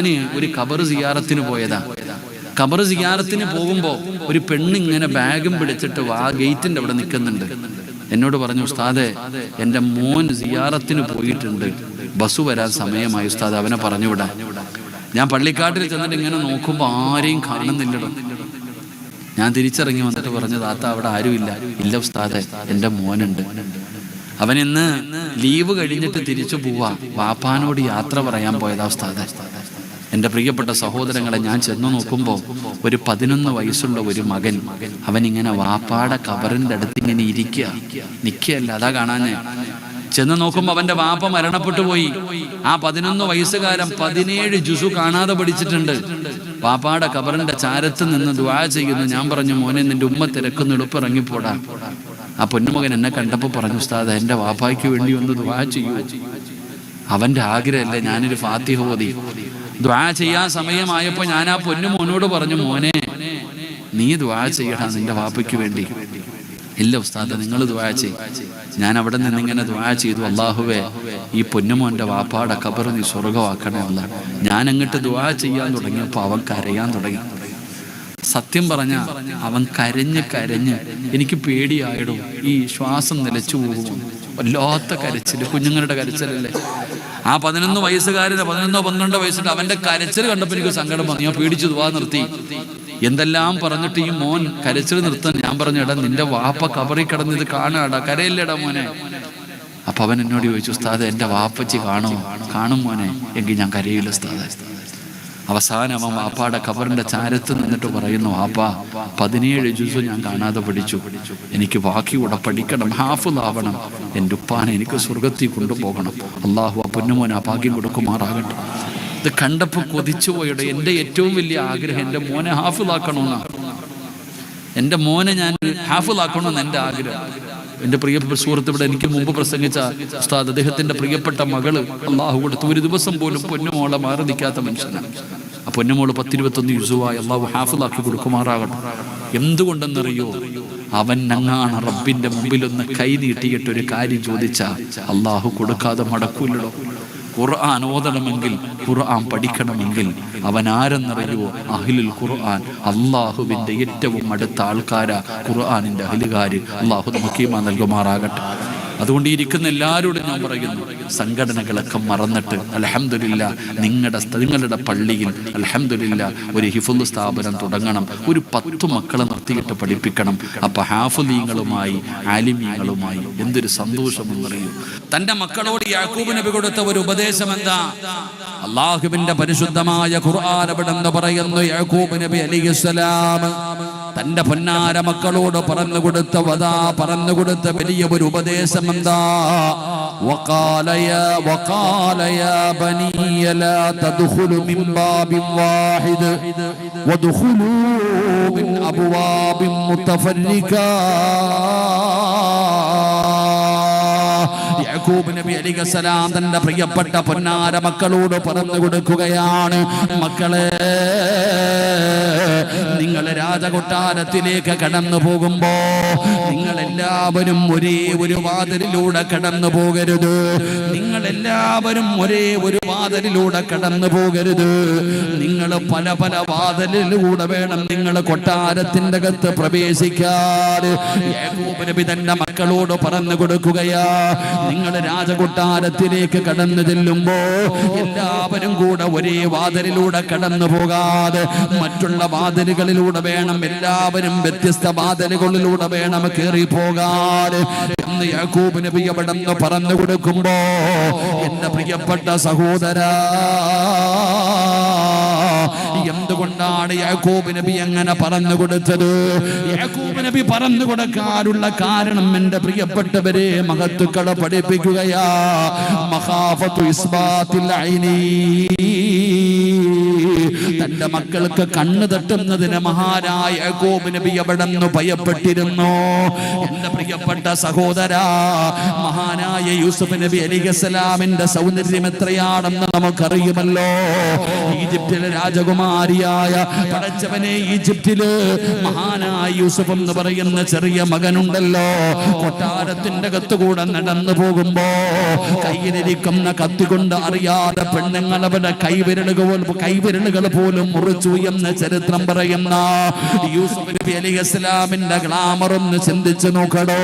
ഞാൻ ഒരു ഖബർ സിയാറത്തിന് പോയതാ. ഖബർ സിയാറത്തിന് പോകുമ്പോൾ ഒരു പെണ്ണിങ്ങനെ ബാഗും പിടിച്ചിട്ട് ഗേറ്റിന്റെ അവിടെ നിൽക്കുന്നുണ്ട്. എന്നോട് പറഞ്ഞു, ഉസ്താദെ എൻ്റെ മോൻ സിയാറത്തിന് പോയിട്ടുണ്ട്, ബസ് വരാൻ സമയമായി ഉസ്താദ്, അവനെ പറഞ്ഞുവിടാൻ. ഞാൻ പള്ളിക്കാട്ടിൽ ചെന്നിട്ട് ഇങ്ങനെ നോക്കുമ്പോൾ ആരെയും കാണുന്നില്ലടോ. ഞാൻ തിരിച്ചിറങ്ങി വന്നിട്ട് പറഞ്ഞു, താത്ത അവിടെ ആരുമില്ല. ഇല്ല ഉസ്താദെ, എൻ്റെ മോനുണ്ട്, അവനിന്ന് ലീവ് കഴിഞ്ഞിട്ട് തിരിച്ചു പോവാ, വാപ്പാനോട് യാത്ര പറയാൻ പോയതാ ഉസ്താദെ. എൻ്റെ പ്രിയപ്പെട്ട സഹോദരങ്ങളെ, ഞാൻ ചെന്നു നോക്കുമ്പോൾ ഒരു 11 വയസ്സുള്ള ഒരു മകൻ, അവനിങ്ങനെ വാപ്പാടെ ഖബറിൻ്റെ അടുത്ത് ഇങ്ങനെ നിൽക്കുകയല്ല, അതാ കാണാഞ്ഞ്. ചെന്ന് നോക്കുമ്പോൾ അവൻ്റെ വാപ്പ മരണപ്പെട്ടു പോയി. ആ 11 വയസ്സുകാരൻ 17 ജുസു കാണാതെ പഠിച്ചിട്ടുണ്ട്. വാപ്പാടെ ഖബറിൻ്റെ ചാരത്ത് നിന്ന് ദുആ ചെയ്യുന്നു. ഞാൻ പറഞ്ഞു, മോനെ നിന്റെ ഉമ്മ തിരക്കുന്നു, എളുപ്പിറങ്ങിപ്പോടാ. ആ പൊന്നുമകൻ എന്നെ കണ്ടപ്പോൾ പറഞ്ഞു, ഉസ്താദ് എൻ്റെ വാപ്പായ്ക്ക് വേണ്ടി ഒന്ന് ദുആ ചെയ്യൂ. അവൻ്റെ ആഗ്രഹമല്ലേ ഞാനൊരു ഫാത്തിഹ ഓതി. ദുആ ചെയ്യാൻ സമയമായപ്പോൾ ഞാൻ ആ പൊന്നുമോനോട് പറഞ്ഞു, മോനെ നീ ദുആ ചെയ്യടാ നിന്റെ വാപ്പയ്ക്ക് വേണ്ടി. ഇല്ല ഉസ്താദ്, നിങ്ങൾ ദുആ ചെയ്യും. ഞാൻ അവിടെ നിന്നിങ്ങനെ ദുആ ചെയ്തു, അല്ലാഹുവേ ഈ പൊന്നുമോൻ്റെ വാപ്പാടെ ഖബർ നീ സ്വർഗമാക്കണേ അല്ലാ. ഞാൻ അങ്ങോട്ട് ദുആ ചെയ്യാൻ തുടങ്ങിയപ്പോൾ അവൻ കരയാൻ തുടങ്ങി. സത്യം പറഞ്ഞ അവൻ കരഞ്ഞ് എനിക്ക് പേടിയായിടും, ഈ ശ്വാസം നിലച്ചു പോകും. വല്ലാത്ത കരച്ചില്, കുഞ്ഞുങ്ങളുടെ കരച്ചിലല്ലേ. ആ 11 വയസ്സുകാരന് 11-12 വയസ്സിട്ട് അവന്റെ കരച്ചിൽ കണ്ടപ്പോൾ എനിക്ക് സങ്കടം വന്നു. ഞാൻ പേടിച്ചു ദുആ നിർത്തി. എന്തെല്ലാം പറഞ്ഞിട്ട് ഈ മോൻ കരച്ചിൽ നിർത്താൻ ഞാൻ പറഞ്ഞു, എടാ നിന്റെ വാപ്പ ഖബറിൽ കിടന്ന് ഇത് കാണാടാ, കരയില്ലടാ മോനെ. അപ്പൊ അവൻ എന്നോട് ചോദിച്ചു, ഉസ്താദ് എൻ്റെ വാപ്പച്ചി കാണും മോനെ, എങ്കിൽ ഞാൻ കരയില്ല ഉസ്താദ്. അവസാനം അവൻ വാപ്പാടെ ഖബറിന്റെ ചാരത്ത് നിന്നിട്ട് പറയുന്നു, വാപ്പാ 17 ജുസു ഞാൻ കാണാതെ പഠിച്ചു, എനിക്ക് ബാക്കി കൂടെ പഠിക്കണം, ഹാഫിളാവണം, എൻ്റെ ഉപ്പാനെ എനിക്ക് സ്വർഗത്തിൽ കൊണ്ടുപോകണം. അള്ളാഹു ആ പൊന്നുമോൻ ആ ഭാഗ്യം കൊടുക്കുമാറാകട്ടെ. ഇത് കണ്ടപ്പോൾ കൊതിച്ചു പോയുടെ. എൻ്റെ ഏറ്റവും വലിയ ആഗ്രഹം എൻ്റെ മോനെ ഹാഫിളാക്കണമെന്നാണ്. എൻ്റെ മോനെ ഞാൻ ഹാഫിളാക്കണമെന്ന് എൻ്റെ ആഗ്രഹം. എൻ്റെ പ്രിയപ്പെട്ട സുഹൃത്ത് ഇവിടെ എനിക്ക് മുമ്പ് പ്രസംഗിച്ച ഉസ്താദ്, അദ്ദേഹത്തിൻ്റെ പ്രിയപ്പെട്ട മകള് അള്ളാഹു കൊടുത്ത് ഒരു ദിവസം പോലും പൊന്നുമോളെ മാറി നിൽക്കാത്ത മനുഷ്യനാണ്. ആ പൊന്നുമോള് 10-21 യുസുവായി അള്ളാഹു ഹാഫിളാക്കി കൊടുക്കുമാറാകണം. എന്തുകൊണ്ടെന്നറിയോ? അവൻ നങ്ങാണ് റബ്ബിന്റെ മുമ്പിലൊന്ന് കൈ നീട്ടിയിട്ടൊരു കാര്യം ചോദിച്ചാൽ അള്ളാഹു കൊടുക്കാതെ മടക്കൂലോ. ഖുർആൻ ഓതണമെങ്കിൽ, ഖുർആൻ പഠിക്കണമെങ്കിൽ അവൻ ആരെന്നറിയുമോ? അഹ്ലുൽ ഖുർആൻ, അള്ളാഹുവിൻ്റെ ഏറ്റവും അടുത്ത ആൾക്കാരാ ഖുർആനിൻ്റെ അഹ്ലുകാര്. അള്ളാഹു നമുക്ക് ഈമാൻ നൽകുമാറാകട്ടെ. അതുകൊണ്ട് ഇരിക്കുന്ന എല്ലാവരോടും ഞാൻ പറയുന്നു, സംഘടനകളൊക്കെ മറന്നിട്ട് അൽഹംദുലില്ലാ നിങ്ങളുടെ പള്ളിയിൽ അൽഹംദുലില്ലാ ഒരു ഹിഫ്ള് സ്ഥാപനം തുടങ്ങണം. ഒരു 10 മക്കളെ നിർത്തിയിട്ട് പഠിപ്പിക്കണം. അപ്പൊ ഹാഫിളീങ്ങളുമായി ആലിമീങ്ങളുമായി എന്തൊരു സന്തോഷമെന്നറിയൂ. തന്റെ മക്കളോട് യാക്കൂബ് നബി കൊടുത്ത ഒരു ഉപദേശം എന്താ? അള്ളാഹുവിന്റെ പരിശുദ്ധമായ ഖുർആൻ എവിടെന്ന് പറയുന്നു, യാക്കൂബ് നബി അലൈഹിസ്സലാം തന്റെ പൊന്നാര മക്കളോട് പറഞ്ഞുകൊടുത്ത വലിയ ഒരു ഉപദേശം എന്താ? وقال يا بني لا تدخلوا من باب واحد وادخلوا من أبواب متفرقة. യാക്കൂബ് നബി അലൈഹിസ്സലാം തന്റെ പ്രിയപ്പെട്ട പൊന്നാര മക്കളോട് പറഞ്ഞു കൊടുക്കുകയാണ്, മക്കളെ നിങ്ങൾ രാജകൊട്ടാരത്തിലേക്ക് കടന്നു പോകുമ്പോ നിങ്ങൾ എല്ലാവരും ഒരേ ഒരു വാതിലിലൂടെ കടന്നു പോകരുത്. നിങ്ങൾ എല്ലാവരും ഒരേ ഒരു വാതിലിലൂടെ കടന്നു പോകരുത്. നിങ്ങൾ പല പല വാതിലിലൂടെ വേണം നിങ്ങൾ കൊട്ടാരത്തിന്റെ അകത്ത് പ്രവേശിക്കാൻ. യാക്കൂബ് നബി തന്റെ മക്കളോട് പറഞ്ഞു കൊടുക്കുകയാ, നിങ്ങൾ രാജകൊട്ടാരത്തിലേക്ക് കടന്നു ചെല്ലുമ്പോ എല്ലാവരും കൂടെ ഒരേ വാതിലിലൂടെ കടന്നു പോകാതെ മറ്റുള്ള വാതിലുകളിലൂടെ വേണം, എല്ലാവരും വ്യത്യസ്ത വാതിലുകളിലൂടെ വേണം കയറി പോകാൻ എന്ന് യാക്കൂബ് നബി അവിടെ നിന്ന് പറഞ്ഞു കൊടുക്കുമ്പോ, എന്റെ പ്രിയപ്പെട്ട സഹോദരാ, എന്തുകൊണ്ടാണ് യാക്കൂബ് നബി അങ്ങനെ പറഞ്ഞു കൊടുത്തത്? യാക്കൂബ് നബി പറഞ്ഞു കൊടുക്കാനുള്ള കാരണം എന്റെ പ്രിയപ്പെട്ടവരെ മഹത്തുക്കളെ പഠിപ്പിക്കുകയാ. മഖാഫത്തു ഇസ്ബാത്തിൽ ഐനി, തന്റെ തന്റെ മക്കൾക്ക് കണ്ണ് തട്ടുന്നതിന് മഹാനായ യാക്കൂബ് നബി എവിടെന്ന് ഭയപ്പെട്ടിരുന്നു. എന്റെ പ്രിയപ്പെട്ട സഹോദരാ, മഹാനായ യൂസുഫ് നബി അലൈഹിസ്സലാമിന്റെ സൗന്ദര്യം എത്രയാണെന്ന് നമുക്കറിയുമല്ലോ. ഈജിപ്തിലെ രാജകുമാരിയായ പടച്ചവനെ, ഈജിപ്തില് മഹാനായ യൂസുഫ് എന്ന് പറയുന്ന ചെറിയ മകനുണ്ടല്ലോ, കൊട്ടാരത്തിന്റെ അകത്തുകൂടെ നടന്നു പോകുമ്പോ കയ്യിലിരിക്കുന്ന കത്തി കൊണ്ട് അറിയാതെ പെണ്ണുങ്ങൾ അവരുടെ കൈവിരലുകൾ പോലും മുറിച്ചു എന്ന് ചരിത്രം പറയുന്ന യൂസുഫ് നബി അലൈഹിസ്സലാമിന്റെ ഗ്ലാമർ ഒന്ന് ചിന്തിച്ചു നോക്കടോ.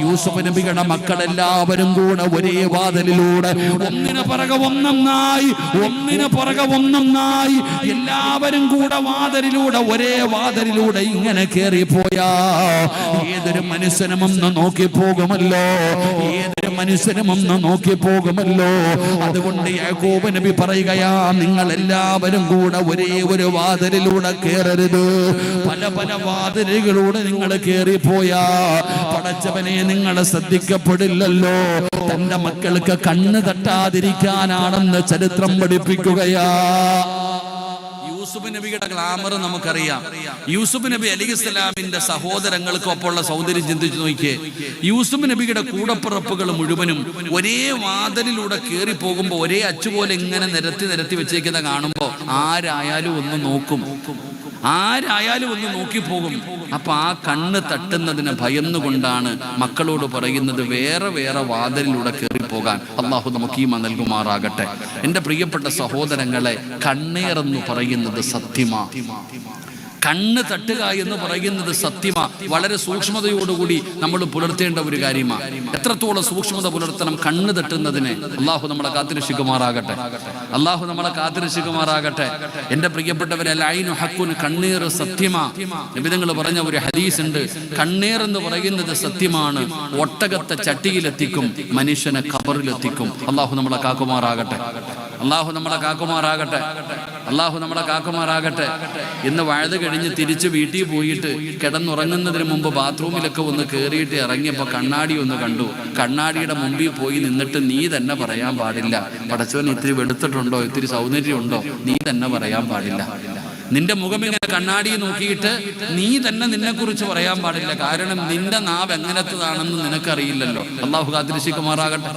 യൂസുഫ് നബിയുടെ മക്കളെല്ലാവരും കൂടെ ഒരേ വാതിലിലൂടെ ഒന്നിന് പുറകെ ഒന്നൊന്നായി എല്ലാവരും കൂടെ ഒരേ വാതിലിലൂടെ ഇങ്ങനെ കേറിപ്പോയാ ഏതൊരു മനുഷ്യനും ഒന്ന് നോക്കി പോകുമല്ലോ. അതുകൊണ്ട് യാക്കൂബ് നബി പറയുകയാ, നിങ്ങൾ എല്ലാവരും കൂടെ ഒരേ ഒരു വാതിലിലൂടെ കേറരുത്, പല പല വാതിലുകളിലൂടെ നിങ്ങൾ കേറിപ്പോയാ പടച്ചവനെ നിങ്ങളെ ശ്രദ്ധിക്കപ്പെടില്ലല്ലോ. തന്റെ മക്കൾക്ക് കണ്ണ് തട്ടാതിരിക്കാനാണെന്ന് ചരിത്രം പഠിപ്പിക്കുകയാ. യൂസുഫ് നബിയുടെ ഗ്ലാമർ നമുക്കറിയാം. യൂസുഫ് നബി അലൈഹിസ്സലാമിന്റെ സഹോദരങ്ങൾക്കൊപ്പമുള്ള സൗന്ദര്യം ചിന്തിച്ചു നോക്കിയേ. യൂസുഫ് നബിയുടെ കൂടപ്പിറപ്പുകൾ മുഴുവനും ഒരേ വാതിലിലൂടെ കയറി പോകുമ്പോൾ ഒരേ അച്ചുപോലെ ഇങ്ങനെ നിരത്തി വെച്ചേക്കുന്ന കാണുമ്പോൾ ആരായാലും ഒന്ന് നോക്കിപ്പോകും. അപ്പൊ ആ കണ്ണ് തട്ടുന്നതിന് ഭയന്നുകൊണ്ടാണ് മക്കളോട് പറയുന്നത് വേറെ വാതിലിലൂടെ കയറിപ്പോകാൻ. അള്ളാഹു നമുക്ക് ഈമാൻ നൽകുമാറാകട്ടെ. എൻ്റെ പ്രിയപ്പെട്ട സഹോദരങ്ങളെ, കണ്ണേറെന്ന് പറയുന്നത് സത്യമാ. കണ്ണ് തട്ടുക എന്ന് പറയുന്നത് സത്യമാ. വളരെ സൂക്ഷ്മതയോടുകൂടി നമ്മൾ പുലർത്തേണ്ട ഒരു കാര്യമാണ്. എത്രത്തോളം സൂക്ഷ്മത പുലർത്തണം കണ്ണ് തട്ടുന്നതിന്. അള്ളാഹു നമ്മളെ കാത്തിരക്ഷിക്കുമാറാകട്ടെ. എന്റെ പ്രിയപ്പെട്ടവരെ, ലൈനു ഹക്കുൻ, കണ്ണീർ സത്യമാ. നബിതങ്ങൾ പറഞ്ഞ ഒരു ഹദീസ് ഉണ്ട്, കണ്ണീർ എന്ന് പറയുന്നത് സത്യമാണ്. ഒട്ടകത്തെ ചട്ടിയിലെത്തിക്കും, മനുഷ്യനെ ഖബറിലെത്തിക്കും. അള്ളാഹു നമ്മളെ കാക്കുമാറാകട്ടെ. ഇന്ന് വഴുത് കഴിഞ്ഞ് തിരിച്ച് വീട്ടിൽ പോയിട്ട് കിടന്നുറങ്ങുന്നതിന് മുമ്പ് ബാത്റൂമിലൊക്കെ ഒന്ന് കയറിയിട്ട് ഇറങ്ങിയപ്പോൾ കണ്ണാടി ഒന്ന് കണ്ടു. കണ്ണാടിയുടെ മുമ്പിൽ പോയി നിന്നിട്ട് നീ തന്നെ പറയാൻ പാടില്ല, പടച്ചവൻ ഇത്തിരി വെളുത്തിട്ടുണ്ടോ, ഇത്തിരി സൗന്ദര്യമുണ്ടോ, നീ തന്നെ പറയാൻ പാടില്ല. നിന്റെ മുഖം ഇങ്ങനെ കണ്ണാടി നോക്കിയിട്ട് നീ തന്നെ നിന്നെ കുറിച്ച് പറയാൻ പാടില്ല. കാരണം നിന്റെ നാവ് എങ്ങനത്തതാണെന്ന് നിനക്കറിയില്ലല്ലോ. അള്ളാഹു കാത്തിരക്ഷിക്കുമാറാകട്ടെ.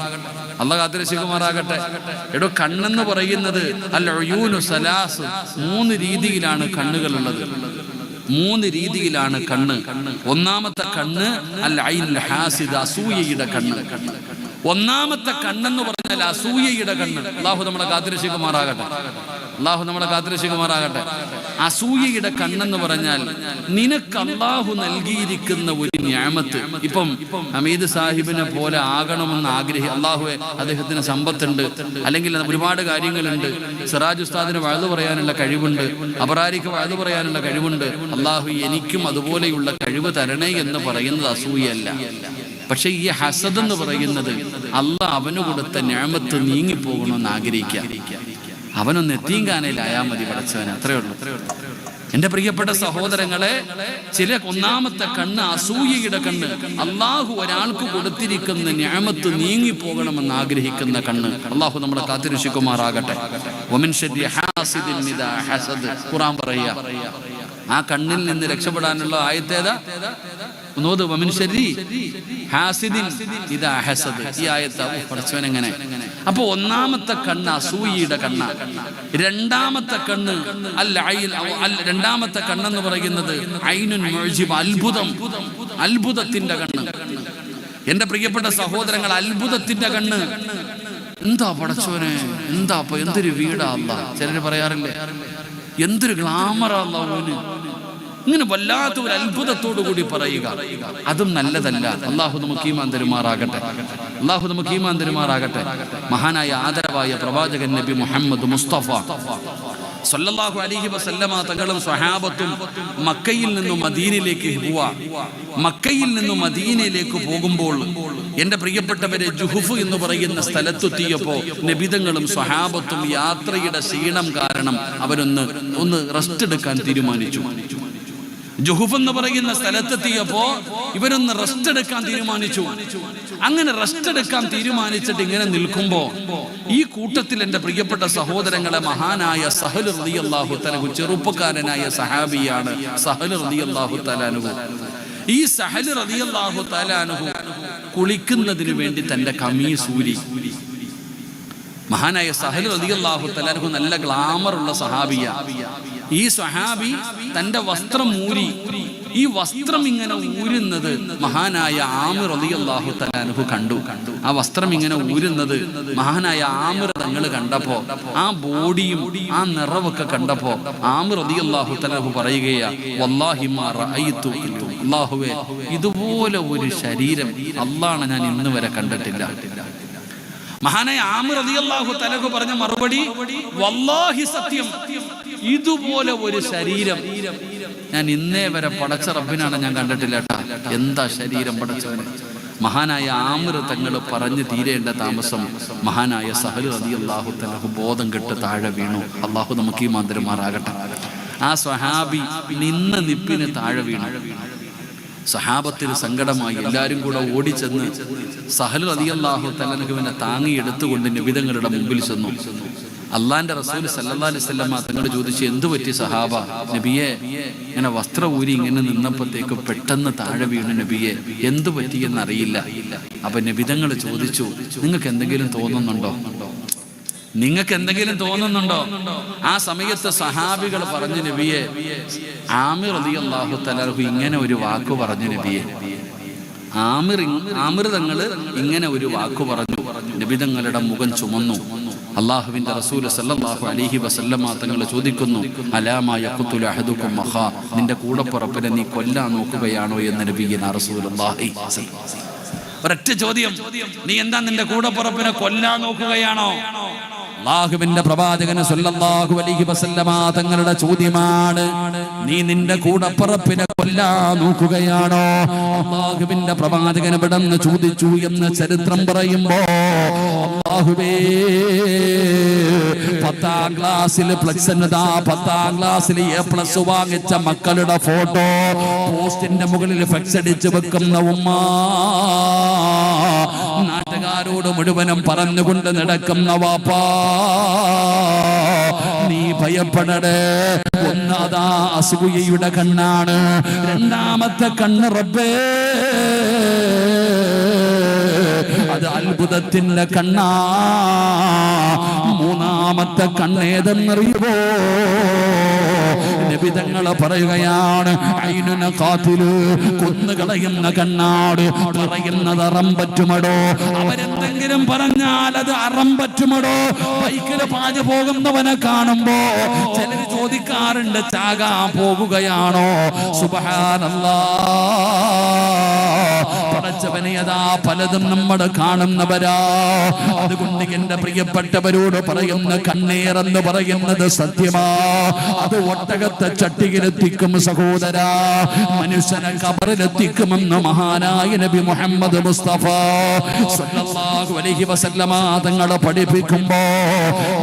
എടോ, കണ്ണെന്ന് പറയുന്നത് അൽ ഉയൂനു സലാസ്, 3 രീതിയിലാണ് കണ്ണുകളുള്ളത്. 3 രീതിയിലാണ് കണ്ണ്. ഒന്നാമത്തെ കണ്ണ് അൽ ഐനുൽ ഹാസിദ, അസൂയയുടെ കണ്ണ്. ഒന്നാമത്തെ കണ്ണെന്ന് പറഞ്ഞാൽ അസൂയയുടെ കണ്ണ്. അള്ളാഹു നമ്മളെ കാത്തിരക്ഷിക്കുമാറാകട്ടെ. അസൂയയുടെ കണ്ണെന്ന് പറഞ്ഞാൽ നിനക്ക് അള്ളാഹു നൽകിയിരിക്കുന്ന ഒരു നിഅമത്ത്. ഇപ്പം ഹമീദ് സാഹിബിനെ പോലെ ആകണമെന്ന് അള്ളാഹുവെ അദ്ദേഹത്തിന് സമ്പത്തുണ്ട്, അല്ലെങ്കിൽ ഒരുപാട് കാര്യങ്ങളുണ്ട്. സിറാജ് ഉസ്താദിന് വഅദ് പറയാനുള്ള കഴിവുണ്ട്, അബറാരിക്ക് വഅദ് പറയാനുള്ള കഴിവുണ്ട്. അള്ളാഹു എനിക്കും അതുപോലെയുള്ള കഴിവ് തരണേ എന്ന് പറയുന്നത് അസൂയല്ല. പക്ഷെ ഈ ഹസദ് എന്ന് പറയുന്നത് അള്ളാഹ് അവന് കൊടുത്ത നിഅമത്ത് നീങ്ങിപ്പോകണമെന്ന് ആഗ്രഹിക്കുക. അവനൊന്ന് എത്തീങ്കാനയിലായാൽ മതി പടച്ചവന്, അത്രേ ഉള്ളൂ. എന്റെ പ്രിയപ്പെട്ട സഹോദരങ്ങളെ, ഒന്നാമത്തെ കണ്ണ് അസൂയയുടെ കണ്ണ്. അള്ളാഹു ഒരാൾക്ക് കൊടുത്തിരിക്കുന്ന നിഅമത്ത് നീങ്ങിപ്പോകണമെന്ന് ആഗ്രഹിക്കുന്ന കണ്ണ്. അള്ളാഹു നമ്മളെ കാത്തിരക്ഷിക്കുമാറാകട്ടെ. വമിൻ ശർരി ഹാസിദിൻ ഇദാ ഹസദ്, ഖുർആൻ പറയുക. ആ കണ്ണിൽ നിന്ന് രക്ഷപ്പെടാനുള്ള ആയത്തേതാ? വമിൻ ശർരി ഹാസിദിൻ ഇദാ ഹസദ്. ഈ ആയത്ത് പഠിച്ചവൻ എങ്ങനെ? അപ്പൊ ഒന്നാമത്തെ കണ്ണ് അസൂയയുടെ കണ്ണ. രണ്ടാമത്തെ കണ്ണ് രണ്ടാമത്തെ കണ്ണെന്ന് പറയുന്നത് ഐനുൻ മുഅ്ജിബ, അത്ഭുതത്തിന്റെ കണ്ണ്. എന്റെ പ്രിയപ്പെട്ട സഹോദരങ്ങൾ, അത്ഭുതത്തിന്റെ കണ്ണ്. എന്താ പടച്ചോനെ, എന്താ അപ്പൊ എന്തൊരു വീടാ അല്ലാഹ്. ചിലര് പറയാറില്ലേ, എന്തൊരു ഗ്ലാമറാ അല്ലാഹുവിന്. ഇങ്ങനെ വല്ലാത്ത ഒരു അത്ഭുതത്തോടു കൂടി പറയുക, അതും നല്ലതല്ല. അള്ളാഹു നമുക്ക് ഈമാൻ തരുമാറാകട്ടെ. മഹാനായ ആദരവായ പ്രവാചകൻ നബി മുഹമ്മദ് മുസ്തഫ സല്ലല്ലാഹു അലൈഹി വസല്ലമ തങ്ങളും സ്വഹാബത്തും മക്കയിൽ നിന്നും മദീനയിലേക്ക് പോകുമ്പോൾ എന്റെ പ്രിയപ്പെട്ടവരെ, ജുഹുഫ് എന്ന് പറയുന്ന സ്ഥലത്തെത്തിയപ്പോൾ നബിതങ്ങളും സ്വഹാബത്തും യാത്രയുടെ ക്ഷീണം കാരണം അവരൊന്ന് റെസ്റ്റ് എടുക്കാൻ തീരുമാനിച്ചു. ജുഹുഫ് എന്ന് പറയുന്ന സ്ഥലത്തെത്തിയപ്പോ ഇവരൊന്ന് റെസ്റ്റ് എടുക്കാൻ തീരുമാനിച്ചു. അങ്ങനെ റെസ്റ്റ് എടുക്കാൻ തീരുമാനിച്ചിട്ട് ഇങ്ങനെ നിൽക്കുമ്പോ ഈ കൂട്ടത്തിൽ എൻ്റെ പ്രിയപ്പെട്ട സഹോദരങ്ങളെ, മഹാനായ സഹൽ റളിയല്ലാഹു തആല, ചെറുപ്പക്കാരനായ സഹാബിയാണ് സഹൽ റളിയല്ലാഹു തആല. ഈ സഹൽ റളിയല്ലാഹു തആല കുളിക്കുന്നതിന് വേണ്ടി തന്റെ കമീസ് ഊരി. മഹാനായ സഹൽ റളിയല്ലാഹു തആല നല്ല ഗ്ലാമർ ഉള്ള സഹാബിയ. ഈ സഹാബി തന്റെ വസ്ത്രം ഊരി, ഈ വസ്ത്രം ഇങ്ങനെ ഊരുന്നത് മഹാനായ ആമിർ റളിയല്ലാഹു തആല കണ്ടു. ആ വസ്ത്രം ഇങ്ങനെ ഊരുന്നത് മഹാനായ ആമിർ തങ്ങൾ കണ്ടപ്പോ, ആ ബോഡിയും ആ നിറവൊക്കെ കണ്ടപ്പോ ആമിർ റളിയല്ലാഹു തആല പറയുകയാ, വല്ലാഹി മാ റഅയ്തു, അല്ലാഹുവേ ഇതുപോലെ ഒരു ശരീരം അല്ലാഹ് ഞാൻ ഇന്ന് വരെ കണ്ടിട്ടില്ല. മഹാനായ ആമിർ റളിയല്ലാഹു തആല പറഞ്ഞ മറുപടി, വല്ലാഹി സത്യം, ഇതുപോലെ ഒരു ശരീരം ഞാൻ ഇന്നേ വരെ പടച്ച റബ്ബിനാണ് ഞാൻ കണ്ടിട്ടില്ല ട്ടാ. എന്താ ശരീരം പടച്ചവനെ. മഹാനായ ആമിർ തങ്ങൾ പറഞ്ഞു തീരേണ്ട താമസം മഹാനായ സഹൽ റളിയല്ലാഹു തആല ബോധം കെട്ട് താഴെ വീണു. അള്ളാഹു നമുക്ക് ഈ മാന്തരമാറാകട്ടെ. ആ സ്വഹാബി നിന്ന നിപ്പിന് താഴെ വീണു. സഹാബത്തിന് സങ്കടമായി. എല്ലാവരും കൂടെ ഓടിച്ചെന്ന് സഹൽ റളിയല്ലാഹു തആല താങ്ങി എടുത്തുകൊണ്ട് നബിതങ്ങളുടെ മുമ്പിൽ ചെന്നു. അള്ളാന്റെ റസൂൽ സല്ലല്ലാഹു അലൈഹി വസല്ലം തങ്ങൾ ചോദിച്ചു, എന്തു പറ്റി സഹാബ? നബിയെ, ഇങ്ങനെ വസ്ത്രം ഊരി ഇങ്ങനെ നിന്നപ്പോഴത്തേക്ക് പെട്ടെന്ന് താഴെ വീണു നബിയെ, എന്തു പറ്റിയെന്ന് അറിയില്ല. അപ്പൊ നബിതങ്ങൾ ചോദിച്ചു, നിങ്ങൾക്ക് എന്തെങ്കിലും തോന്നുന്നുണ്ടോ? നിങ്ങൾക്ക് എന്തെങ്കിലും തോന്നുന്നുണ്ടോ? ആ സമയത്ത് സഹാബികൾ പറഞ്ഞു, നബിയെ, ആമിർ റളിയല്ലാഹു തആല ഇങ്ങനെ ഒരു വാക്ക് പറഞ്ഞു നബിയെ. ആമിർ തങ്ങള് ഇങ്ങനെ ഒരു വാക്ക് പറഞ്ഞു. നബി തങ്ങളുടെ മുഖം ചുമന്നു. അള്ളാഹുവിന്റെ റസൂൽ സല്ലല്ലാഹു അലൈഹി വസല്ലമ തങ്ങൾ ചോദിക്കുന്നു, അലാമാ യഖ്തുലു അഹദുകും അഖാ, നിന്റെ കൂടപ്പുറപ്പിനെ നീ കൊല്ലാൻ നോക്കുകയാണോ എന്ന് നബിയുനാ റസൂലുള്ളാഹി. ഒരൊറ്റ ചോദ്യം, നീ എന്താ നിന്റെ കൂടപ്പുറപ്പിനെ കൊല്ലാൻ നോക്കുകയാണോ? അല്ലാഹുവിന്റെ പ്രവാചകൻ സല്ലല്ലാഹു അലൈഹി വസല്ലമ തങ്ങളുടെ ചോദ്യമാണ്, നീ നിന്റെ കൂടപ്പുറപ്പിനെ കൊല്ലാൻ നോക്കുകയാണോ? അല്ലാഹുവിന്റെ പ്രവാചകൻ ഇവിടെന്ന് ചോദിച്ചു എന്ന് ചരിത്രം പറയുമ്പോ, അല്ലാഹുവേ, 10ാം ക്ലാസ്സിൽ A+ വാങ്ങിച്ച മക്കളുടെ ഫോട്ടോ പോസ്റ്റിന്റെ മുകളിൽ ഫ്ലെക്സ് അടിച്ചു വെക്കുന്ന ഉമ്മ, നാട്ടുകാരോട് മുഴുവനും പറഞ്ഞുകൊണ്ട് നടക്കുന്ന വാപ്പാ, നീ ഭയപ്പെടണേ. ഒന്നാതാ അസൂയയുടെ കണ്ണാണ്, രണ്ടാമത്തെ കണ്ണ് റബ്ബേ അത് അത്ഭുതത്തിന്റെ കണ്ണാ, മൂന്നാമത്തെ കണ്ണേതെന്നറിയുമോ? നബി തങ്ങൾ പറയുകയാണ്, ഐനുന ഖാതിലു, കൊന്നുകളയുന്ന കണ്ണാട്. പറയുന്നത് അറം പറ്റുമടോ? അവരെന്തെങ്കിലും പറഞ്ഞാൽ അത് അറം പറ്റുമടോ? ബൈക്കില് പാഞ്ഞു പോകുന്നവനെ കാണുമ്പോ ചിലര് ചോദിക്കാറുണ്ട്, ചാകാൻ പോകുകയാണോ? സുബ്ഹാനല്ലാഹ്, പടച്ചവനെ, അതാ പലതും നമ്മൾ കാണുന്നവരാ. അതുകൊണ്ട് എന്റെ പ്രിയപ്പെട്ടവരോട് പറയുന്ന, കണ്ണീരെന്ന് പറയുന്നത് സത്യമാ. അത് ഒട്ടകത്തെ ചട്ടിയിലെത്തിക്കും സഹോദരാ, മനുഷ്യനെ ഖബറിലെത്തിക്കുമെന്ന് മഹാനായ നബി മുഹമ്മദ് മുസ്തഫ സല്ലല്ലാഹു അലൈഹി വസല്ലമ തങ്ങളെ പഠിപ്പിക്കുമ്പോ,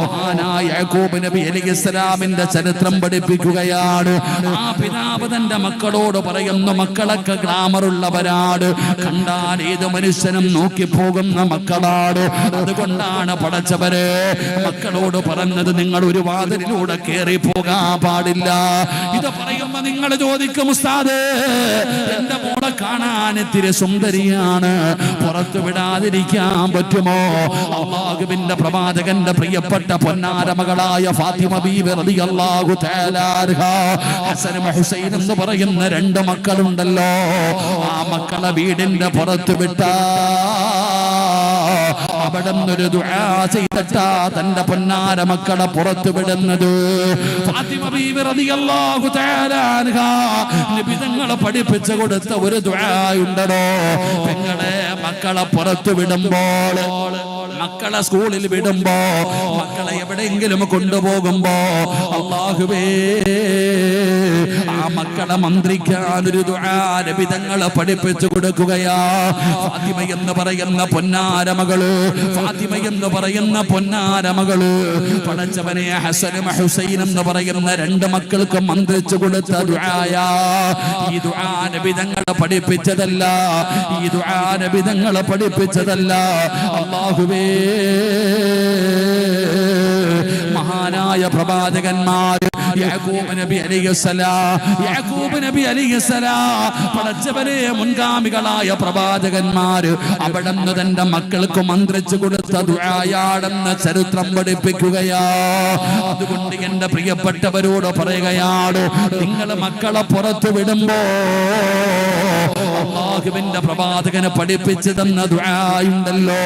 മഹാനായ യാക്കൂബ് നബി അലൈഹിസ്സലാമിന്റെ ചരിത്രം പഠിപ്പിക്കുകയാണ്. ആ പിതാവ് തന്റെ മക്കളോട് പറയുന്നു, മക്കളൊക്കെ ഗ്ലാമറുള്ളവരാണ്, കണ്ടാൽ ഏത് മനുഷ്യനും നോക്കിപ്പോകുന്ന മക്കളാണ്. അതുകൊണ്ടാണ് പടച്ചവരെ മക്കളോട് പറഞ്ഞത്, നിങ്ങൾ ഒരു വാതിലിലൂടെ കയറി പോകാൻ പാടില്ല. ഇത് പറയുമ്പോ നിങ്ങൾ ചോദിക്കും, ഉസ്താദേ, എന്റെ മോളെ കാണാൻ ഇത്തിരി സുന്ദരിയാണ്, പുറത്തു വിടാതിരിക്കാൻ പറ്റുമോ? അല്ലാഹുവിന്റെ പ്രവാചകന്റെ പ്രിയപ്പെട്ട പൊന്നാര മകളായ ഫാത്തിമ ബീവി റളിയല്ലാഹു തആല അൻഹാ, ഹസനും ഹുസൈൻ എന്ന് പറയുന്ന 2 മക്കളുണ്ടല്ലോ, ആ മക്കളെ വീടിന്റെ പുറത്തു വിട്ടാ അവിടെ നിന്നൊരു ദുആ ചെയ്തിട്ടാ തന്റെ പൊന്നാര മക്കളെ പുറത്തു വിടുന്നത്. ഫാത്തിമ ബീവി റളിയല്ലാഹു തആല അൻഹാ നബി തങ്ങളെ പഠിപ്പിച്ചു കൊടുത്ത ഒരു ദുആ ഉണ്ടല്ലോ, പെങ്ങളെ, മക്കളെ പുറത്തു വിടുമ്പോൾ, മക്കളെ സ്കൂളിൽ വിടുമ്പോ, മക്കളെ എവിടെയെങ്കിലും കൊണ്ടുപോകുമ്പോ, അല്ലാഹുവേ ആ മക്കളെ മന്ത്രിക്കാൻ ഒരു ദുആ നബി തങ്ങളെ പഠിപ്പിച്ചു കൊടുക്കുകയാ. ഫാത്തിമ എന്ന് പറയുന്ന പൊന്നാരമകള്, ഫാത്തിമ എന്ന് പറയുന്ന പൊന്നാരമകള് പടച്ചവനെ ഹസനും ഹുസൈൻ എന്ന് പറയുന്ന രണ്ട് മക്കൾക്ക് മന്ത്രിച്ചു കൊടുത്ത ദുആയാ. ഈ ദുആ നബി തങ്ങളെ പഠിപ്പിച്ചതല്ല, ഈ ദുആ നബി തങ്ങളെ പഠിപ്പിച്ചതല്ല. അല്ലാഹുവേ, മഹാനായ പ്രവാചകന്മാർ യാക്കൂബ് നബി അലൈഹിസ്സലാം പടച്ചവനെ മുൻഗാമികളായ പ്രവാചകന്മാർ അവിടുന്ന് തന്റെ മക്കൾക്ക് മന്ത്രിച്ചു കൊടുത്ത ദുആയാണെന്ന് ചരിത്രം പഠിപ്പിക്കുകയാ. അതുകൊണ്ട് എന്റെ പ്രിയപ്പെട്ടവരോട് പറയുകയാണ്, നിങ്ങൾ മക്കളെ പുറത്തു വിടുമ്പോ അല്ലാഹുവിന്റെ പ്രവാചകനെ പഠിപ്പിച്ചു തന്ന ദുആയുണ്ടല്ലോ.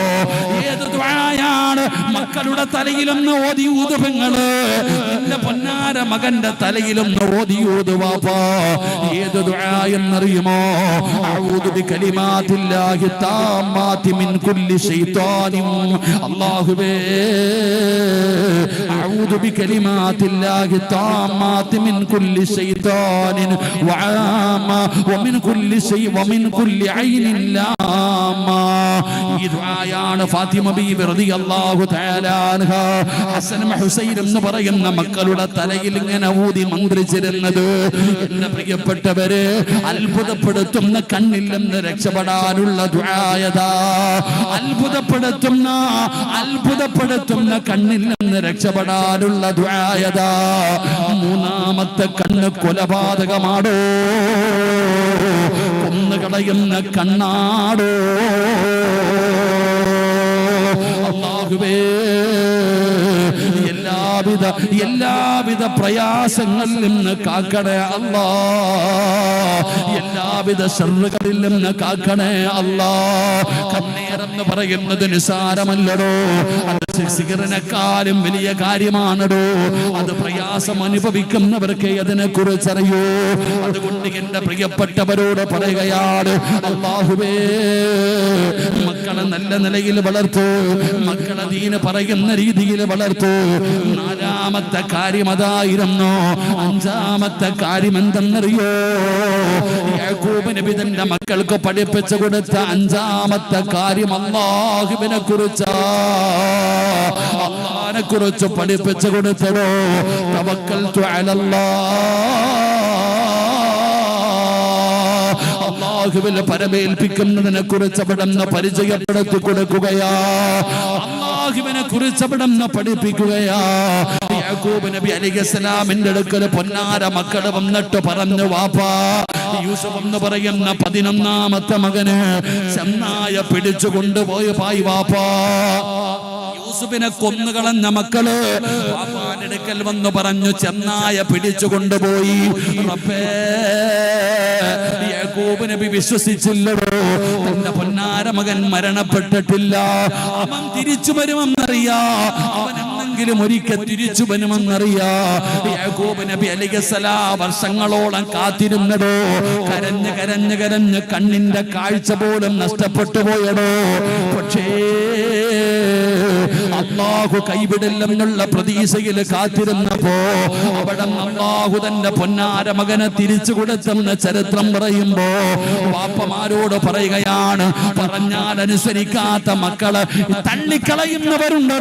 ഏത് ദുആയാണ്? മക്കളുടെ തലയിലൊന്ന് ഓതിയൂത് പെങ്ങള്, നിന്റെ പൊന്നാര മകന്റെ തലയിലൊന്ന് ഓതിയൂത് വാപ്പാ. ഏത് ദുആ എന്നറിയുമോ? അഊദു ബികലിമാത്തില്ലാഹി താമ്മാതി മിൻ കുല്ലി ശൈത്താനിൻ. അല്ലാഹുവേ, അഊദു ബികലിമാത്തില്ലാഹി താമ്മാതി മിൻ കുല്ലി ശൈത്താനിൻ വആമ വമിൻ കുല്ലി ശൈ വമിൻ കുല്ലി ഐനിൻ ലാമാ. ഈ ദുആയാണ് ഫാത്തിമ ബീവി റളിയല്ലാഹു തആല അൻഹ ഹസനും ഹുസൈനും എന്ന് പറയുന്ന മക്കളുടെ തലയിൽ ഇങ്ങനെ ഊതി മന്ത്രിച്ചിരുന്നത്. എന്റെ പ്രിയപ്പെട്ടവരെ, അത്ഭുതപ്പെടുത്തുന്ന കണ്ണിൽ നിന്ന് രക്ഷപ്പെടാനുള്ള ദുആയതാ. അത്ഭുതപ്പെടുത്തുന്ന കണ്ണിൽ നിന്ന് രക്ഷപ്പെടാനുള്ള ദുആയതാ. മൂന്നാമത്തെ കണ്ണ് കൊലപാതകമാടോ, കൊന്നുകളയുന്ന കണ്ണാടോ. അല്ലാഹുവേ, എല്ലാവിധ പ്രയാസങ്ങളിൽ നിന്ന് കാക്കണേ അല്ലാ. എല്ലാവിധ ശർറുകളിൽ നിന്ന് കാക്കണേ അല്ലാ. കണ്ണീരെന്ന് പറയുന്നത് നിസാരമല്ലടോ, അത് സിഗറിനെക്കാളും വലിയ കാര്യമാണടോ. അത് പ്രയാസം അനുഭവിക്കുന്നവർക്ക് അതിനെ കുറിച്ചറിയൂ. അതുകൊണ്ട് എന്റെ പ്രിയപ്പെട്ടവരോട് പറയുകയാണ്, അല്ലാഹുവേ, മക്കളെ നല്ല നിലയിൽ വളർത്തു, മക്കളെ ദീന് പറയുന്ന രീതിയിൽ വളർത്തു. നാലാമത്തെ കാര്യം അതായിരുന്നു. അഞ്ചാമത്തെ കാര്യം എന്തെന്നറിയോ? യാക്കൂബ് നബി തന്റെ മക്കൾക്ക് പഠിപ്പിച്ചു കൊടുത്ത അഞ്ചാമത്തെ കാര്യം അല്ലാഹുവിനെ കുറിച്ചാ. അല്ലാഹുവിനെ കുറിച്ച് പഠിപ്പിച്ചു കൊടുത്തതോ. തവക്കൽതു അലല്ലാഹ്, അല്ലാഹുവിൽ പരമേൽപ്പിക്കുന്നതിനെ കുറിച്ച് അവിടുന്ന് പരിചയപ്പെടുത്തി കൊടുക്കുകയാ. അല്ലാഹുവിനെ കുറിച്ച് അവിടുന്ന് പഠിപ്പിക്കുകയാ. യാക്കൂബ് നബി അലൈഹിസ്സലാമിന്റെ അടുക്കൽ പൊന്നാര മക്കള് വന്നിട്ട് പറഞ്ഞു, വാപ്പാ, യൂസുഫ് എന്ന് പറയുന്ന 11ാമത്തെ മകന് ചെന്നായ പിടിച്ചു കൊണ്ടുപോയി പായി വാപ്പാ. യൂസുഫിനെ കൊന്നുകളഞ്ഞ മക്കള് വാപ്പാന്റെ അടുക്കൽ വന്ന് പറഞ്ഞു, ചെന്നായ പിടിച്ചു കൊണ്ടുപോയി. റബ്ബേ, യാക്കൂബ് നബി വിശ്വസിച്ചില്ലടോ. തന്റെ പൊന്നാര മകൻ മരണപ്പെട്ടിട്ടില്ല, അവൻ തിരിച്ചു വരുമെന്നറിയാ, അവൻ എന്നെങ്കിലും ഒരിക്കൽ തിരിച്ചു വരുമെന്നറിയാ. യാക്കൂബ് നബി അലൈഹിസ്സലാം വർഷങ്ങളോളം കാത്തിരുന്നടോ. കരഞ്ഞ് കരഞ്ഞ് കരഞ്ഞ് കണ്ണിന്റെ കാഴ്ച പോലും നഷ്ടപ്പെട്ടു പോയടോ. പക്ഷേ അല്ലാഹു കൈവിടില്ലെന്നുള്ള പ്രതീക്ഷയിൽ കാത്തിരുന്നപ്പോ അവിടെ അല്ലാഹു തന്റെ പൊന്നാര മകനെ തിരിച്ചു കൊടുത്തെന്ന് ചരിത്രം പറയുമ്പോ വാപ്പമാരോട് പറയുകയാണ്, പറഞ്ഞാൽ അനുസരിക്കാത്ത മക്കളെ തള്ളിക്കളയുന്നവരുണ്ടോ,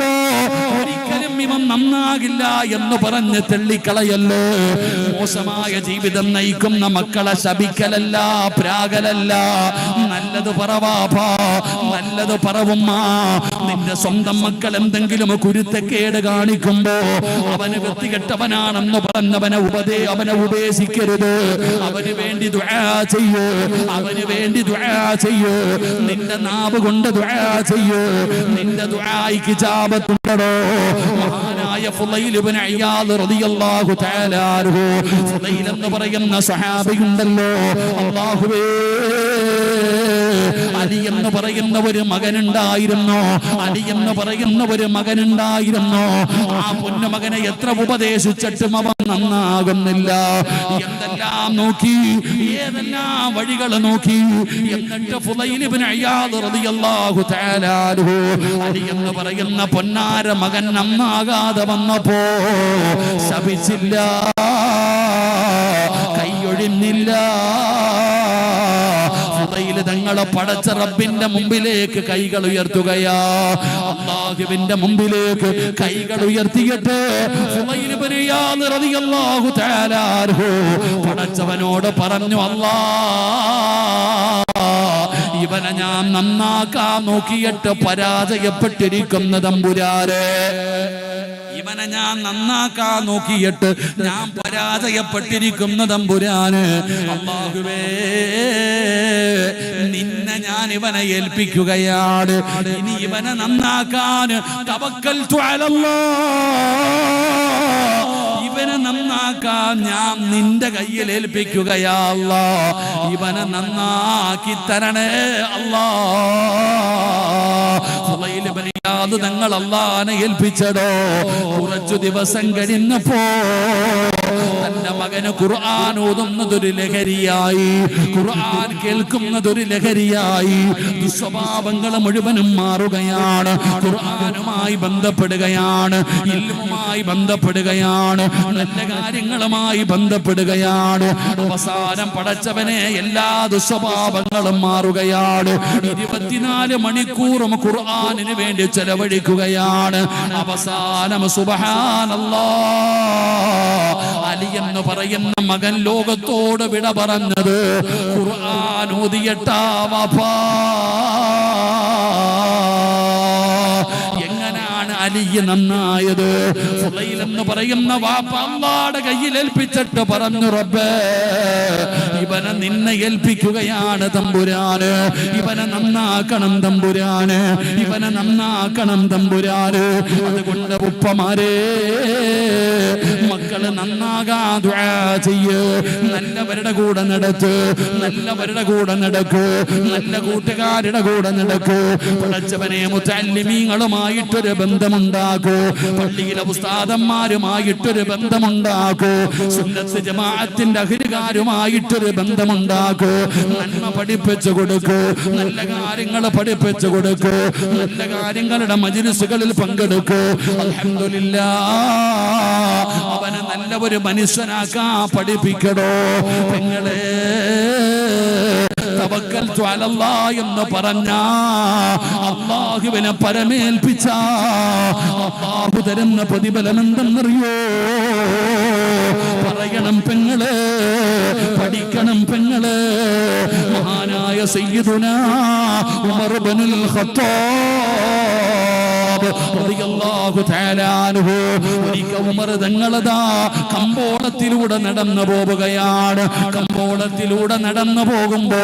ഒരിക്കലും ഇവൻ നന്നാകില്ല എന്ന് പറഞ്ഞ് തള്ളിക്കളയല്ലോ. മോശമായ ജീവിതം നയിക്കുന്ന മക്കളെ ശപിക്കലല്ല, പ്രാകലല്ല. നല്ലത് പറവാപ്പാ, നല്ലത് പറവുമ്മ. നിന്റെ സ്വന്തം മക്കൾ എന്തെങ്കിലും കുരുത്തക്കേട് കാണിക്കുമ്പോ അവന് വൃത്തികെട്ടവനാണെന്ന് പറഞ്ഞവനെ അവനെ ഉപേക്ഷിക്കരുത്. അവന് വേണ്ടി ദുആ ചെയ്യൂ, അവന് വേണ്ടി ദുആ ചെയ്യൂ. നിന്റെ നാവ് കൊണ്ട് ദുആ ചെയ്യൂ. നിന്റെ ദുആയ്ക്ക് ഇജാബത്തുണ്ടോ. മഹാനായ ഫുളൈൽ ഇബ്നു ഇയാദ് റളിയല്ലാഹു തആല അൻഹു, ഫുളൈൽ എന്ന് പറയുന്ന സ്വഹാബിയുണ്ടല്ലോ, അല്ലാഹുവേ, അലി എന്ന് പറയുന്ന ഒരു മകനുണ്ടായിരുന്നു. അലി എന്ന് പറയുന്ന ഒരു മകനുണ്ടായിരുന്നു. ആ പൊന്നുമകനെ എത്ര ഉപദേശിച്ചിട്ടും അവൻ നന്നാകുന്നില്ല. എന്തെല്ലാം നോക്കി, ഏതെല്ലാം വഴികൾ നോക്കി. എന്നിട്ട് ഫുളൈൽ ഇബ്നു ഇയാദ് റളിയല്ലാഹു തആല അൻഹു, അലി എന്ന് പറയുന്ന പൊന്നാര മകൻ നന്നാകാതെ വന്നപ്പോ ശപിച്ചില്ല. ഞങ്ങൾ പടച്ച റബ്ബിന്റെ മുമ്പിലേക്ക് കൈകൾ ഉയർത്തുകയാ. അല്ലാഹുവിന്റെ മുമ്പിലേക്ക് കൈകൾ ഉയർത്തിയിട്ട് ഫുളൈൽ ഇബ്നു ഇയാദ് റളിയല്ലാഹു തആല അൻഹു പടച്ചവനോട് പറഞ്ഞു, ഇവനെ ഞാൻ നന്നാക്കാൻ നോക്കിയിട്ട് പരാജയപ്പെട്ടിരിക്കുന്ന തമ്പുരാനെ, ഇവനെ ഞാൻ നന്നാക്കാൻ നോക്കിയിട്ട് ഞാൻ പരാജയപ്പെട്ടിരിക്കുന്ന തമ്പുരാന്. അല്ലാഹുവേ, നിന്നെ ഞാൻ ഇവനെ ഏൽപ്പിക്കുകയാണ്. ഇനി ഇവനെ നന്നാക്കാൻ തവക്കൽതു അലല്ലാഹ്, ഇവനെ നന്നാക്കാൻ ഞാൻ നിന്റെ കയ്യിൽ ഏൽപ്പിക്കുകയാ അല്ലാഹ്. ഇവനെ നന്നാക്കി തരണേ അല്ലാഹ്. അത് നിങ്ങൾ അല്ലാഹനെ ഏൽപ്പിച്ചടോ. കുറച്ചു ദിവസം കഴിഞ്ഞപ്പോ തന്റെ മകന് ഖുർആൻ ഓതുന്നതൊരു ലഹരിയായി, ഖുർആൻ കേൾക്കുന്നതൊരു ലഹരിയായി. ദുസ്വഭാവങ്ങൾ മുഴുവനും മാറുകയാണ്. ഖുർആനുമായി ബന്ധപ്പെടുകയാണ്, ഇൽമുമായി ബന്ധപ്പെടുകയാണ്, നല്ല കാര്യങ്ങളുമായി ബന്ധപ്പെടുകയാണ്. അവസാനം പടച്ചവനെ എല്ലാ ദുസ്വഭാവങ്ങളും മാറുകയാണ്. 24 മണിക്കൂറും ഖുർആനിന് വേണ്ടി ചെലവഴിക്കുകയാണ്. അവസാനം സുബ്ഹാനല്ലാഹ്, അലി എന്ന് പറയുന്ന മകൻ ലോകത്തോട് വിട പറഞ്ഞത് ഖുർആൻ ഓതിയിട്ടാ വാപ്പാ. എങ്ങനെയാണ് അലി നന്നായത്? ഫുളൈൽ എന്ന് പറയുന്ന വാപ്പ അല്ലാഹുവിന്റെ കയ്യിൽ ഏൽപ്പിച്ചിട്ട് പറഞ്ഞു, റബ്ബേ, ഇവനെ നിന്നെ ഏൽപ്പിക്കുകയാണ് തമ്പുരാന്. ഇവനെ നന്നാക്കണം തമ്പുരാന്, ഇവനെ നന്നാക്കണം തമ്പുരാന്. അതുകൊണ്ട് ഉപ്പമാരെ, മക്കള് നന്നാകാൻ ദുആ ചെയ്യ്. നല്ലവരുടെ കൂടെ നടക്ക്, നല്ലവരുടെ കൂടെ നടക്ക്, നല്ല കൂട്ടുകാരുടെ കൂടെ നടക്ക്. പടച്ചവനെ, മുതഅല്ലിമീങ്ങളുമായിട്ടൊരു ബന്ധമുണ്ടാക്കൂ, പള്ളിയിലെ ഉസ്താദന്മാരുമായിട്ടൊരു ബന്ധമുണ്ടാക്കൂ, സുന്നത്ത് ജമാഅത്തിന്റെ അഹ്ലുകാരുമായിട്ടൊരു ബന്ധമുണ്ടാക്കൂ. നന്മ പഠിപ്പിച്ചു കൊടുക്കൂ, നല്ല കാര്യങ്ങൾ പഠിപ്പിച്ചു കൊടുക്കൂ, നല്ല കാര്യങ്ങളുടെ മജ്‌ലിസുകളിൽ പങ്കെടുക്കൂ. അൽഹംദുലില്ലാഹ്, അവനെ നല്ല ഒരു മനുഷ്യനാക്കാൻ പഠിപ്പിക്കടോ. പെങ്ങളെ, തവക്കൽതു അലല്ലാഹ് എന്ന് പറഞ്ഞ അല്ലാഹുവിനെ പരമേൽപ്പിച്ച അല്ലാഹു തരുന്ന പ്രതിഫലം എന്തെന്നറിയോ? പറയണം പെങ്ങളെ, പഠിക്കണം പെങ്ങളെ. മഹാനായ സയ്യിദുനാ ഉമർ ഇബ്നുൽ ഖത്താബ് റളിയല്ലാഹു തആല അൻഹു ഒരിക്കൽ ഉമർ തങ്ങളതാ കമ്പോളത്തിലൂടെ നടന്നു പോവുകയാണ്. കമ്പോളത്തിലൂടെ നടന്നു പോകുമ്പോ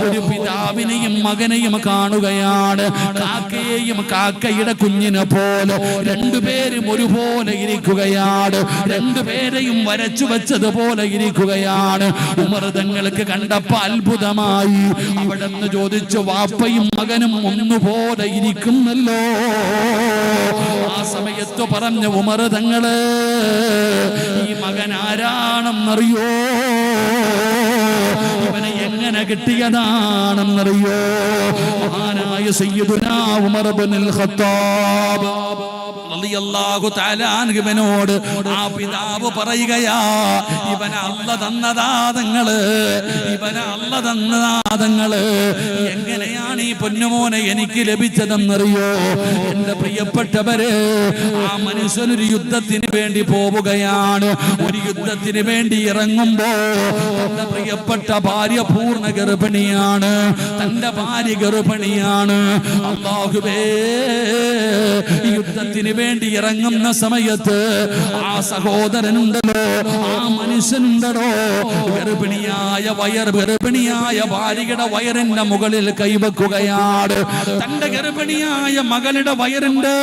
ഒരു പിതാവിനെയും മകനെയും കാണുകയാണ്. കാക്കയെയും കാക്കയുടെ കുഞ്ഞിനെ പോലെ രണ്ടുപേരും ഒരുപോലെ ഇരിക്കുകയാണ്. രണ്ടുപേരെയും വരച്ചു വെച്ചതുപോലെ ഇരിക്കുകയാണ്. ഉമർ തങ്ങൾക്ക് കണ്ടപ്പോ അത്ഭുതമായി. അവിടെ നിന്ന് ചോദിച്ചു, വാപ്പയും മകനും ഒന്നുപോലെ ഇരിക്കുന്നല്ലോ. ആ സമയത്ത് പറഞ്ഞ ഉമർ തങ്ങള്, ഈ മകൻ ആരാണെന്നറിയോ? ഇവനെ എങ്ങനെ കിട്ടിയതാണെന്നറിയോ? മഹാനായ സയ്യിദുനാ ഉമർ ഇബ്നുൽ ഖത്താബ് റളിയല്ലാഹു തആല അൻഹുവിനോട് ആ പിതാവ് പറയുകയാ, ഇവനെ അല്ലാഹ് തന്നതാതങ്ങള്, ഇവനെ അല്ലാഹ് തന്നതാതങ്ങള്. എങ്ങനെയാണ് ഈ പൊന്നുമോനെ എനിക്ക് ലഭിച്ചതെന്നറിയോ? എന്റെ പ്രിയപ്പെട്ടവരെ, ആ മനുഷ്യനൊരു യുദ്ധത്തിന് വേണ്ടി പോവുകയാണ്. ഒരു യുദ്ധത്തിന് വേണ്ടി ഇറങ്ങുമ്പോ തന്റെ പ്രിയപ്പെട്ട ഭാര്യ പൂർണ്ണ ഗർഭിണിയാണ്. തന്റെ ഭാര്യ ഗർഭിണിയാണ്. അല്ലാഹുവേ, യുദ്ധത്തിന് വേണ്ടി ഇറങ്ങുന്ന സമയത്ത് ആ സഹോദരനുണ്ടല്ലോ, ആ മനുഷ്യനുണ്ടല്ലോ, ഗർഭിണിയായ ഭാര്യയുടെ വയറിന്റെ മുകളിൽ കൈവക്കുകയാണ്. തന്റെ ഗർഭിണിയായ മകളുടെ വയറിന്റെ,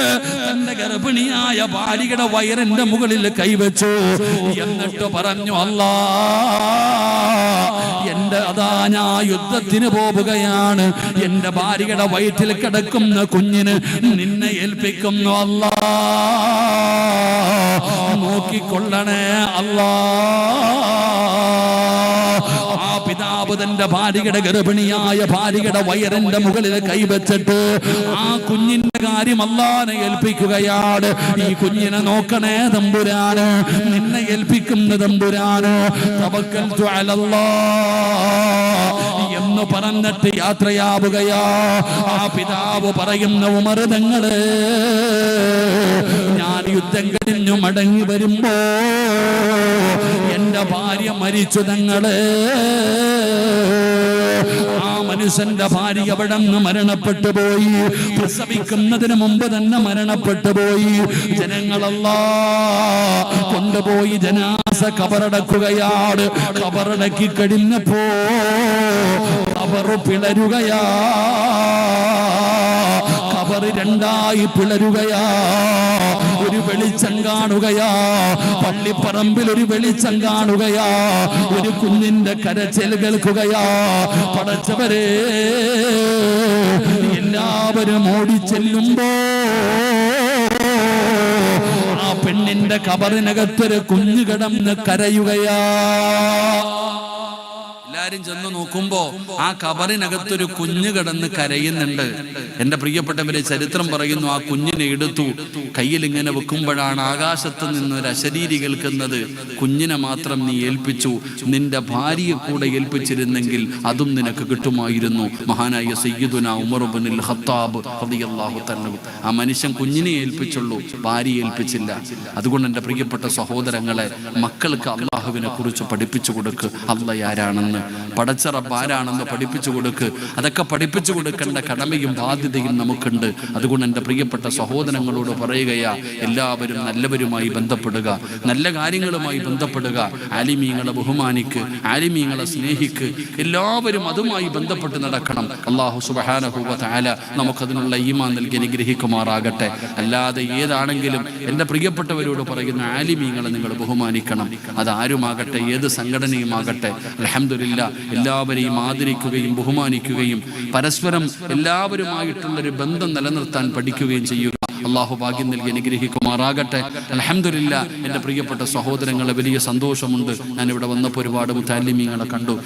തന്റെ ഗർഭിണിയായ ഭാര്യയുടെ വയറിന്റെ മുകളിൽ കൈവച്ചു. എന്നിട്ട് പറഞ്ഞു, അല്ലാഹ്, എന്റെ അതാ ഞാൻ യുദ്ധത്തിന് പോവുകയാണ്. എന്റെ ഭാര്യയുടെ വയറ്റിൽ കിടക്കുന്ന കുഞ്ഞിന് നിന്നെ ഏൽപ്പിക്കുന്നു അല്ലാഹ്, നോക്കിക്കൊള്ളണേ അല്ലാഹ്. ആ പിതാവ് തന്റെ ഭാര്യയുടെ ഗർഭിണിയായ ഭാര്യയുടെ വയറിന്റെ മുകളിൽ കൈവച്ചിട്ട് ആ കുഞ്ഞിന്റെ കാര്യം അല്ലാഹനെ ഏൽപ്പിക്കുകയാണ്. ഈ കുഞ്ഞിനെ നോക്കണേ തമ്പുരാന്, നിന്നെ ഏൽപ്പിക്കുന്ന തമ്പുരാന്. തവക്കൽതു അലല്ലാഹ്, എന്ന് പറഞ്ഞിട്ട് യാത്രയാവുകയാ. ആ പിതാവ് പറയുന്ന ഉമർ തങ്ങള്, ഞാൻ യുദ്ധം കഴിഞ്ഞു മടങ്ങി വരുമ്പോ എന്റെ ഭാര്യ മരിച്ചു തങ്ങള്. ആ മനുഷ്യന്റെ ഭാര്യ അവിടെ നിന്ന് മരണപ്പെട്ടു പോയി. പ്രസവിക്കുന്നതിന് മുമ്പ് തന്നെ മരണപ്പെട്ടു പോയി. ജനങ്ങളല്ലാ കൊണ്ടുപോയി ജനാസ കബറടക്കുകയാണ്. കബറടക്കി കഴിഞ്ഞപ്പോ കബറ് പിളരുകയാ. കബറ് രണ്ടായി പിളരുകയാ. ഒരു വെളിച്ചം കാണുകയാ. പള്ളിപ്പറമ്പിൽ ഒരു വെളിച്ചം കാണുകയാ. ഒരു കുഞ്ഞിന്റെ കരച്ചിൽ കേൾക്കുകയാ. പടച്ചവരെ, എല്ലാവരും ഓടിച്ചെല്ലുമ്പോ ആ പെണ്ണിന്റെ കബറിനകത്തൊരു കുഞ്ഞു കിടന്ന് കരയുകയാ. എല്ലാരും ചെന്ന് നോക്കുമ്പോ ആ കബറിനകത്തൊരു കുഞ്ഞ് കിടന്ന് കരയുന്നുണ്ട്. എന്റെ പ്രിയപ്പെട്ടവരെ, ചരിത്രം പറയുന്നു, ആ കുഞ്ഞിനെ എടുത്തു കയ്യിൽ ഇങ്ങനെ വെക്കുമ്പോഴാണ് ആകാശത്ത് നിന്ന് ഒരു അശരീരി കേൾക്കുന്നത്. കുഞ്ഞിനെ മാത്രം നീ ഏൽപ്പിച്ചു, നിന്റെ ഭാര്യയെ കൂടെ ഏൽപ്പിച്ചിരുന്നെങ്കിൽ അതും നിനക്ക് കിട്ടുമായിരുന്നു. മഹാനായ സയ്യിദുനാ ഉമർ ഇബ്നുൽ ഖത്താബ് റളിയല്ലാഹു തആല, ആ മനുഷ്യൻ കുഞ്ഞിനെ ഏൽപ്പിച്ചുള്ളൂ, ഭാര്യയെ ഏൽപ്പിച്ചില്ല. അതുകൊണ്ട് എന്റെ പ്രിയപ്പെട്ട സഹോദരങ്ങളെ, മക്കൾക്ക് അള്ളാഹുവിനെ കുറിച്ച് പഠിപ്പിച്ചു കൊടുക്ക്. അള്ളാഹ് ആരാണെന്ന്, പടച്ച റബ്ബ് ആരാണെന്ന് പഠിപ്പിച്ചു കൊടുക്ക്. അതൊക്കെ പഠിപ്പിച്ചു കൊടുക്കേണ്ട കടമയും ബാധ്യതയും നമുക്കുണ്ട്. അതുകൊണ്ട് എൻ്റെ പ്രിയപ്പെട്ട സഹോദരങ്ങളോട് പറയുകയാ, എല്ലാവരും നല്ലവരുമായി ബന്ധപ്പെടുക, നല്ല കാര്യങ്ങളുമായി ബന്ധപ്പെടുക. ആലിമീങ്ങളെ ബഹുമാനിക്ക്, ആലിമീങ്ങളെ സ്നേഹിക്ക്. എല്ലാവരും അതുമായി ബന്ധപ്പെട്ട് നടക്കണം. അല്ലാഹു സുബ്ഹാനഹു വ തആല നമുക്കതിനുള്ള ഈമാൻ നൽകി അനുഗ്രഹിക്കുമാറാകട്ടെ. അല്ലാതെ ഏതാണെങ്കിലും എൻ്റെ പ്രിയപ്പെട്ടവരോട് പറയുന്ന, ആലിമീങ്ങളെ നിങ്ങൾ ബഹുമാനിക്കണം. അതാരുമാകട്ടെ, ഏത് സംഘടനയുമാകട്ടെ. അൽഹംദുലില്ലാഹ്, എല്ലാവരെയും ആദരിക്കുകയും ബഹുമാനിക്കുകയും പരസ്പരം എല്ലാവരുമായിട്ടുള്ളൊരു ബന്ധം നിലനിർത്താൻ പഠിക്കുകയും ചെയ്യുക. അള്ളാഹു ഭാഗ്യം നൽകി അനുഗ്രഹിക്കുമാറാകട്ടെ. അൽഹംദുലില്ലാഹ്, എൻ്റെ പ്രിയപ്പെട്ട സഹോദരങ്ങളെ, വലിയ സന്തോഷമുണ്ട്. ഞാനിവിടെ വന്നപ്പോൾ ഒരുപാട് മുതഅല്ലിമീങ്ങളെ കണ്ടു.